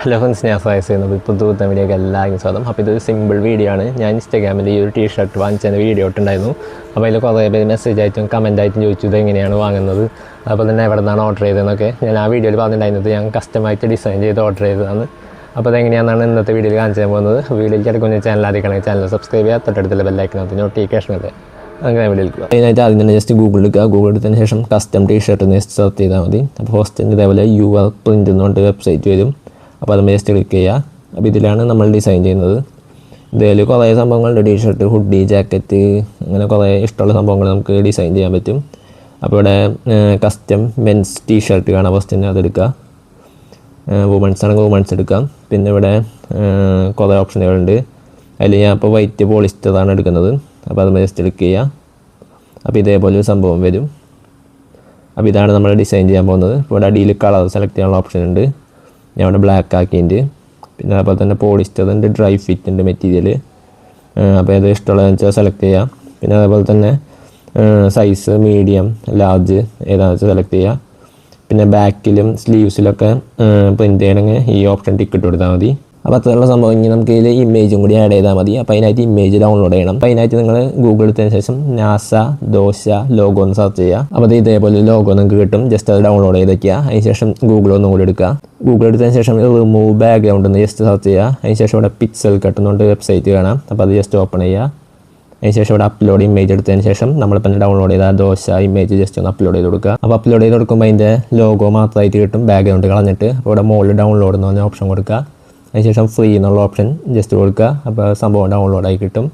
Hello friends, ഞാൻ ഫയസ് ചെയ്യുന്നത് ഇപ്പോൾ പുതുത്ത വീഡിയോക്ക് എല്ലാവർക്കും സ്വാഗതം. അപ്പോൾ ഇതൊരു സിമ്പിൾ വീഡിയോ ആണ്. ഞാൻ ഇൻസ്റ്റാഗ്രാമിൽ ഈ ഒരു ടീഷർട്ട് വാങ്ങിച്ചതിൻ്റെ വീഡിയോ ഇട്ടുണ്ടായിരുന്നു. അപ്പോൾ അതിൽ കുറേ പേര് മെസ്സേജ് ആയിട്ടും കമൻ്റ് ആയിട്ടും ചോദിച്ചു ഇത് എങ്ങനെയാണ് വാങ്ങുന്നത്, അപ്പോൾ തന്നെ എവിടെ നിന്നാണ് ഓർഡർ ചെയ്തതെന്നൊക്കെ. ഞാൻ ആ വീഡിയോയിൽ പറഞ്ഞിട്ടുണ്ടായിരുന്നത് ഞാൻ കസ്റ്റമായിട്ട് ഡിസൈൻ ചെയ്ത് ഓർഡർ ചെയ്തതാണ്. അപ്പോൾ അതെങ്ങനെയാണെന്നാണ് ഇന്നത്തെ വീഡിയോയിൽ കാണിച്ചു പോകുന്നത്. വീഡിയോയ്ക്ക് അടുക്കുന്ന ചാനൽ ആദ്യമാണെങ്കിൽ ചാനൽ സബ്സ്ക്രൈബ് ചെയ്യുക, തൊട്ടടുത്തുള്ള ബെല്ലൈക്കനകത്ത് നോട്ടിഫിക്കേഷനൊക്കെ അങ്ങനെ വീഡിയോ എടുക്കുക. അതിനായിട്ട് ആദ്യം തന്നെ ജസ്റ്റ് ഗൂഗിൾ എടുക്കുക. ഗൂഗിൾ എടുത്തതിന് ശേഷം കസ്റ്റം ടീഷർട്ട് എന്ന് ജസ്റ്റ് സെർച്ച് ചെയ്താൽ മതി. അപ്പോൾ ഫസ്റ്റ് ഇതേപോലെ UR പ്രിൻ്റ് എന്നുകൊണ്ട് വെബ്സൈറ്റ് വരും. അപ്പോൾ അത് ജസ്റ്റ് ക്ലിക്ക് ചെയ്യുക. അപ്പോൾ ഇതിലാണ് നമ്മൾ ഡിസൈൻ ചെയ്യുന്നത്. ഇതിൽ കുറേ സംഭവങ്ങളുണ്ട്. ടീഷർട്ട്, ഹുഡി, ജാക്കറ്റ്, അങ്ങനെ കുറേ ഇഷ്ടമുള്ള സംഭവങ്ങൾ നമുക്ക് ഡിസൈൻ ചെയ്യാൻ പറ്റും. അപ്പോൾ ഇവിടെ കസ്റ്റം മെൻസ് ടീഷർട്ട് കാണാം. ഫസ്റ്റ് തന്നെ അതെടുക്കുക. വുമൺസ് ആണെങ്കിൽ വുമൺസ് എടുക്കാം. പിന്നെ ഇവിടെ കുറേ ഓപ്ഷനുകളുണ്ട്. അതിൽ ഞാൻ ഇപ്പോൾ വൈറ്റ് പോളിസ്റ്ററാണ് എടുക്കുന്നത്. അപ്പോൾ അത് ജസ്റ്റ് ക്ലിക്ക് ചെയ്യുക. അപ്പോൾ ഇതേപോലെ ഒരു സംഭവം വരും. അപ്പോൾ ഇതാണ് നമ്മൾ ഡിസൈൻ ചെയ്യാൻ പോകുന്നത്. ഇപ്പോൾ ഇവിടെ അടിയിൽ കളർ സെലക്ട് ചെയ്യാനുള്ള ഓപ്ഷൻ ഉണ്ട്. ഞാൻ ഇവിടെ ബ്ലാക്ക് ആക്കിയിട്ടുണ്ട്. പിന്നെ അതുപോലെ തന്നെ പോളിസ്റ്റർ ഉണ്ട്, ഡ്രൈ ഫിറ്റ് ഉണ്ട് മെറ്റീരിയൽ. അപ്പോൾ ഏത് ഇഷ്ടമുള്ളതെന്ന് വെച്ചാൽ സെലക്ട് ചെയ്യാം. പിന്നെ അതേപോലെ തന്നെ സൈസ് മീഡിയം, ലാർജ് ഏതാണെന്ന് വെച്ചാൽ സെലക്ട് ചെയ്യുക. പിന്നെ ബാക്കിലും സ്ലീവ്സിലൊക്കെ പ്രിൻ്റ് ചെയ്യണമെങ്കിൽ ഈ ഓപ്ഷൻ ടിക്കറ്റ് കൊടുത്താൽ മതി. അപ്പോൾ അത്രയുള്ള സംഭവം ഇനി നമുക്ക് ഇതിൽ ഇമേജും കൂടി ആഡ് ചെയ്താൽ മതി. അപ്പോൾ അതിനായിട്ട് ഇമേജ് ഡൗൺലോഡ് ചെയ്യണം. അപ്പോൾ അതിനായിട്ട് നിങ്ങൾ ഗൂഗിൾ എടുത്തതിന് ശേഷം നാസ ദോശ ലോഗോ ഒന്ന് സെർച്ച് ചെയ്യുക. അപ്പോൾ അത് ഇതേപോലെ ലോഗോ നിങ്ങൾക്ക് കിട്ടും. ജസ്റ്റ് അത് ഡൗൺലോഡ് ചെയ്ത് വയ്ക്കുക. അതിന് ശേഷം ഗൂഗിൾ ഒന്നും കൂടി എടുക്കുക. ഗൂഗിൾ എടുത്തതിന് ശേഷം റിമൂവ് ബാക്ക്ഗ്രൗണ്ട് എന്ന് ജസ്റ്റ് സെർച്ച് ചെയ്യുക. അതിന് ശേഷം ഇവിടെ പിക്സൽ കട്ട് എന്നുകൊണ്ട് വെബ്സൈറ്റ് കാണാം. അപ്പോൾ അത് ജസ്റ്റ് ഓപ്പൺ ചെയ്യുക. അതിന് ശേഷം ഇവിടെ അപ്ലോഡ് ഇമേജ് എടുത്തതിന് ശേഷം നമ്മളിപ്പോൾ ഡൗൺലോഡ് ചെയ്ത ദോശ ഇമേജ് ജസ്റ്റ് ഒന്ന് അപ്ലോഡ് ചെയ്ത് കൊടുക്കുക. അപ്പോൾ അപ്ലോഡ് ചെയ്ത് കൊടുക്കുമ്പോൾ അതിൻ്റെ ലോഗോ മാത്രമായിട്ട് കിട്ടും, ബാക്ക്ഗ്രൗണ്ട് കളഞ്ഞിട്ട്. അപ്പോൾ ഇവിടെ മുകളിൽ ഡൗൺലോഡ് എന്ന് പറഞ്ഞ ഓപ്ഷൻ കൊടുക്കുക. അതിനുശേഷം ഫ്രീ എന്നുള്ള ഓപ്ഷൻ ജസ്റ്റ് കൊടുക്കുക. അപ്പോൾ സംഭവം ഡൗൺലോഡായി കിട്ടും.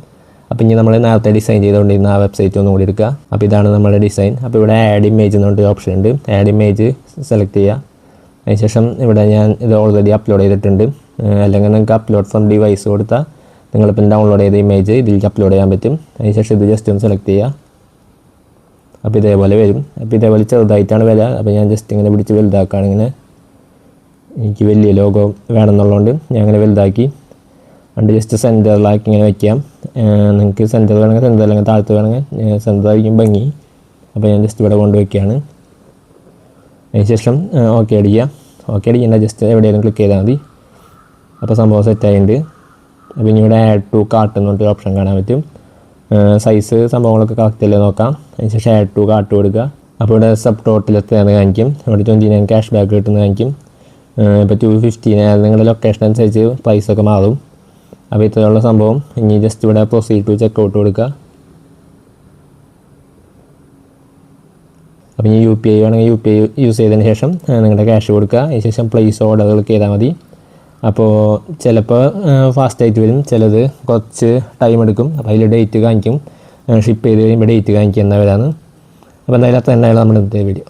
അപ്പോൾ ഇനി നമ്മൾ നേരത്തെ ഡിസൈൻ ചെയ്തുകൊണ്ടിരുന്ന ആ വെബ്സൈറ്റ് ഒന്നും കൂടി എടുക്കുക. അപ്പോൾ ഇതാണ് നമ്മുടെ ഡിസൈൻ. അപ്പോൾ ഇവിടെ ആഡ് ഇമേജ് എന്നൊരു ഓപ്ഷൻ ഉണ്ട്. ആഡ് ഇമേജ് സെലക്ട് ചെയ്യുക. അതിനുശേഷം ഇവിടെ ഞാൻ ഇത് ഓൾറെഡി അപ്ലോഡ് ചെയ്തിട്ടുണ്ട്. അല്ലെങ്കിൽ നിങ്ങൾക്ക് അപ്ലോഡ് ഫ്രം ഡിവൈസ് കൊടുത്താൽ നിങ്ങളിപ്പം ഡൗൺലോഡ് ചെയ്ത ഇമേജ് ഇതിലേക്ക് അപ്ലോഡ് ചെയ്യാൻ പറ്റും. അതിനുശേഷം ഇത് ജസ്റ്റ് ഒന്ന് സെലക്ട് ചെയ്യുക. അപ്പോൾ ഇതേപോലെ വരും. അപ്പോൾ ഇതേപോലെ ചെറുതായിട്ടാണ് വില. അപ്പോൾ ഞാൻ ജസ്റ്റ് ഇങ്ങനെ പിടിച്ച് വലുതാക്കുകയാണ്. ഇങ്ങനെ എനിക്ക് വലിയ ലോഗോ വേണമെന്നുള്ളതുകൊണ്ട് ഞാൻ അങ്ങനെ വലുതാക്കി അണ്ട് ജസ്റ്റ് സെൻറ്ററിലാക്കി ഇങ്ങനെ വയ്ക്കാം. നിങ്ങൾക്ക് സെൻറ്റർ വേണമെങ്കിൽ സെൻറ്റർ, അല്ലെങ്കിൽ താഴത്ത് വേണമെങ്കിൽ സെൻറ്ററായിരിക്കും ഭംഗി. അപ്പോൾ ഞാൻ ജസ്റ്റ് ഇവിടെ കൊണ്ട് വയ്ക്കുകയാണ്. അതിനുശേഷം ഓക്കെ അടിക്കുക. ഓക്കെ അടിക്കേണ്ട, ജസ്റ്റ് എവിടെയെങ്കിലും ക്ലിക്ക് ചെയ്താൽ മതി. അപ്പോൾ സംഭവം സെറ്റായിട്ടുണ്ട്. അപ്പോൾ ഇനി ഇവിടെ ആഡ് ടു കാർട്ട് എന്ന് പറഞ്ഞിട്ട് ഓപ്ഷൻ കാണാൻ പറ്റും. സൈസ് സംഭവങ്ങളൊക്കെ കറക്റ്റ് അല്ലേ നോക്കാം. അതിനുശേഷം ആഡ് ടു കാർട്ട് കൊടുക്കുക. അപ്പോൾ ഇവിടെ സബ് ടോട്ടൽ എത്രയാണെന്ന് കാണിക്കും. ഇവിടെ 29 ക്യാഷ് ബാക്ക് കിട്ടുന്നത് കാണിക്കും. ഇപ്പോൾ 250 നിങ്ങളുടെ ലൊക്കേഷൻ അനുസരിച്ച് പ്രൈസൊക്കെ മാറും. അപ്പോൾ ഇത്രയുള്ള സംഭവം. ഇനി ജസ്റ്റ് ഇവിടെ പ്രൊസീഡ് ടു ചെക്ക് ഔട്ട് കൊടുക്കുക. അപ്പോൾ ഇനി UPI വേണമെങ്കിൽ UPI യൂസ് ചെയ്തതിന് ശേഷം നിങ്ങളുടെ ക്യാഷ് കൊടുക്കുക. അതിന് ശേഷം പ്ലേസ് ഓർഡർ ക്ലിക്ക് ചെയ്താൽ മതി. അപ്പോൾ ചിലപ്പോൾ ഫാസ്റ്റായിട്ട് വരും, ചിലത് കുറച്ച് ടൈം എടുക്കും. അപ്പോൾ അതിൽ ഡേറ്റ് കാണിക്കും, ഷിപ്പ് ചെയ്ത് കഴിയുമ്പോൾ ഡേറ്റ് കാണിക്കുക എന്നവരാണ്. അപ്പോൾ എന്തായാലും അത്ര എന്തായാലും നമ്മുടെ ഇന്നത്തെ വീഡിയോ.